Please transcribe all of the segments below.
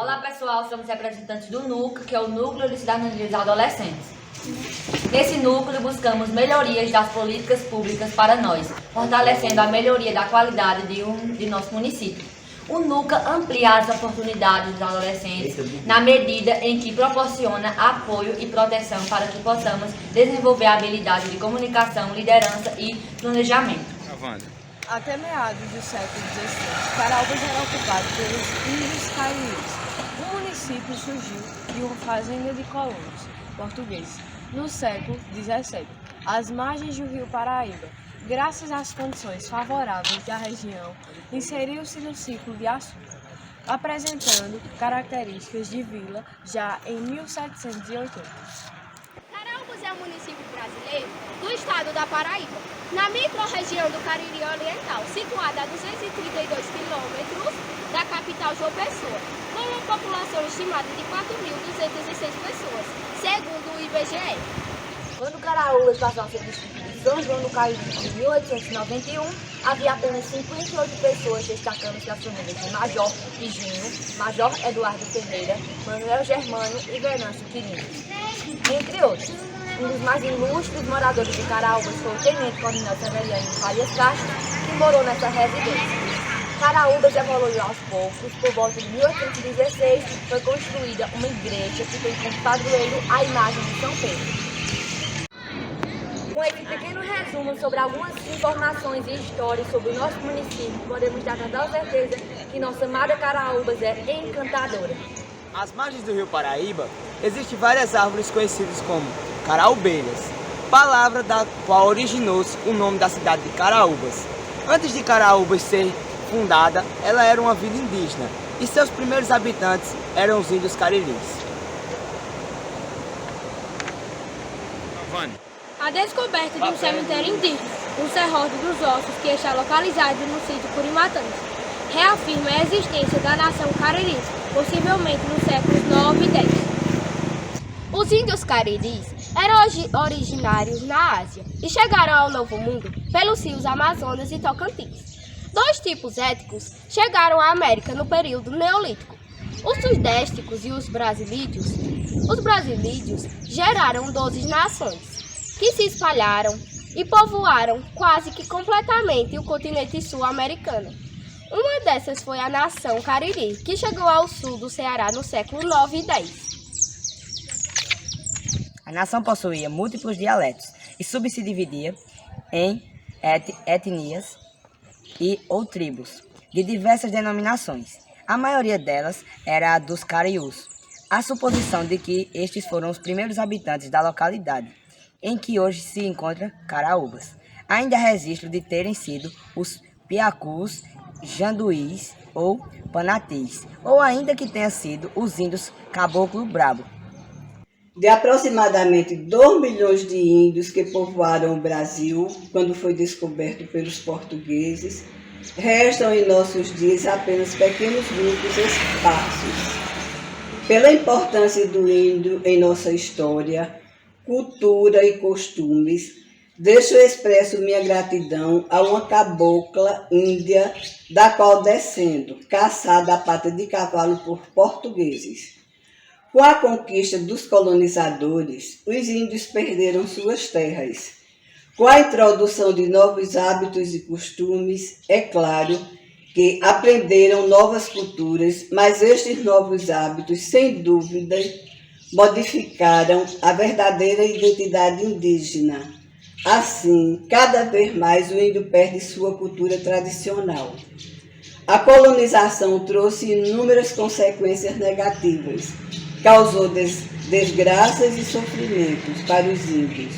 Olá pessoal, somos representantes do NUC, que é o Núcleo de Cidadania dos Adolescentes. Nesse núcleo buscamos melhorias das políticas públicas para nós, fortalecendo a melhoria da qualidade de nosso município. O NUCA amplia as oportunidades dos adolescentes na medida em que proporciona apoio e proteção para que possamos desenvolver a habilidade de comunicação, liderança e planejamento. Até meados do século XVI, Caraúbas era ocupado pelos índios caribenhos. O município surgiu de uma fazenda de colonos portugueses no século XVII, às margens do rio Paraíba. Graças às condições favoráveis da região, inseriu-se no ciclo de açúcar, apresentando características de vila já em 1780. Caraúbas é um município brasileiro do estado da Paraíba, na microrregião do Cariri Oriental, situada a 232 quilômetros da capital João Pessoa, com uma população estimada de 4.206 pessoas, segundo o IBGE. Quando Caraúbas passou a ser distrito de São João do Cariri em 1891, havia apenas 58 pessoas, destacando-se as famílias de Major Higino, Major Eduardo Ferreira, Manuel Germano e Venâncio Quirino, entre outros. Um dos mais ilustres moradores de Caraúbas foi o tenente-coronel Severiano Farias Castro, que morou nessa residência. Caraúbas evoluiu aos poucos. Por volta de 1816, foi construída uma igreja que tem como padroeiro a imagem de São Pedro. Com esse pequeno resumo sobre algumas informações e histórias sobre o nosso município, podemos dar total certeza que nossa amada Caraúbas é encantadora. Às margens do rio Paraíba, existem várias árvores conhecidas como caraúbeiras, palavra da qual originou-se o nome da cidade de Caraúbas. Antes de Caraúbas ser fundada, ela era uma vila indígena e seus primeiros habitantes eram os índios cariris. A descoberta de um cemitério indígena, no Serrote dos Ossos, que está localizado no sítio Curimatãs, reafirma a existência da nação Cariri, possivelmente nos séculos 9 e 10. Os índios cariris eram originários na Ásia e chegaram ao Novo Mundo pelos rios Amazonas e Tocantins. Dois tipos étnicos chegaram à América no período Neolítico, os sudésticos e os brasilídeos. Os brasilídeos geraram 12 nações, que se espalharam e povoaram quase que completamente o continente sul-americano. Uma dessas foi a nação Cariri, que chegou ao sul do Ceará no século 9 e 10. A nação possuía múltiplos dialetos e se dividia em etnias ou tribos de diversas denominações. A maioria delas era a dos cariús. A suposição de que estes foram os primeiros habitantes da localidade, em que hoje se encontra Caraúbas. Ainda há registro de terem sido os piacus, janduís ou panatis, ou ainda que tenha sido os índios caboclo brabo. De aproximadamente 2 milhões de índios que povoaram o Brasil quando foi descoberto pelos portugueses, restam em nossos dias apenas pequenos grupos esparsos. Pela importância do índio em nossa história, cultura e costumes, deixo expresso minha gratidão a uma cabocla índia, da qual descendo, caçada a pata de cavalo por portugueses. Com a conquista dos colonizadores, os índios perderam suas terras. Com a introdução de novos hábitos e costumes, é claro que aprenderam novas culturas, mas estes novos hábitos, sem dúvida, modificaram a verdadeira identidade indígena. Assim, cada vez mais o índio perde sua cultura tradicional. A colonização trouxe inúmeras consequências negativas, causou desgraças e sofrimentos para os índios.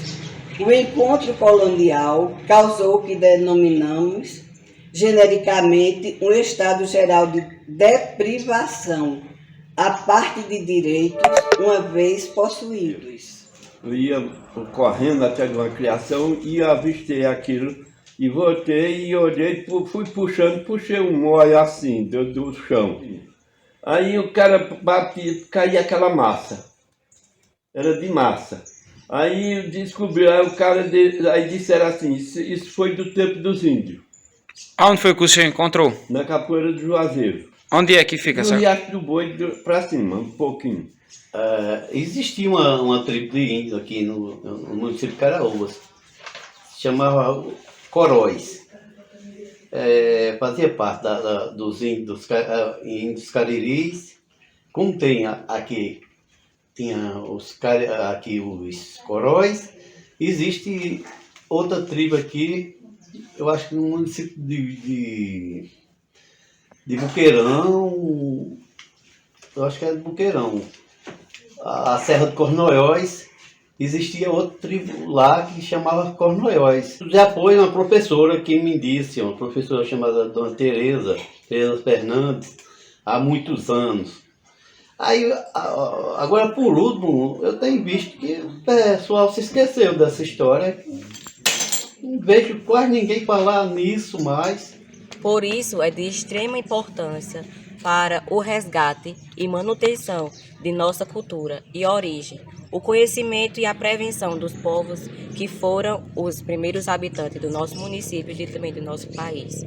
O encontro colonial causou o que denominamos genericamente um estado geral de deprivação, a parte de direitos, uma vez possuídos. Eu ia correndo até de uma criação e avistei aquilo e voltei e olhei, fui puxando, puxei um molho assim do chão. Aí o cara batia, caía aquela massa, era de massa. Aí descobriu, aí o cara, aí disseram assim, isso foi do tempo dos índios. Aonde foi que o senhor encontrou? Na capoeira do Juazeiro. Onde é que fica No essa? Riacho do Boi para cima, um pouquinho. Existia uma tribo de índios aqui no município de Caraúbas, se chamava Coróis. Fazia parte dos índios cariris, como tem aqui, tinha aqui os Coróis, existe outra tribo aqui, eu acho que no município de Buqueirão, eu acho que é de Buqueirão, a Serra de Cornoióis, existia outra tribo lá que chamava Cornoióis. Já foi uma professora que me disse, uma professora chamada Dona Tereza Fernandes, há muitos anos. Aí, agora por último, eu tenho visto que o pessoal se esqueceu dessa história. Não vejo quase ninguém falar nisso mais. Por isso, é de extrema importância para o resgate e manutenção de nossa cultura e origem, o conhecimento e a prevenção dos povos que foram os primeiros habitantes do nosso município e também do nosso país.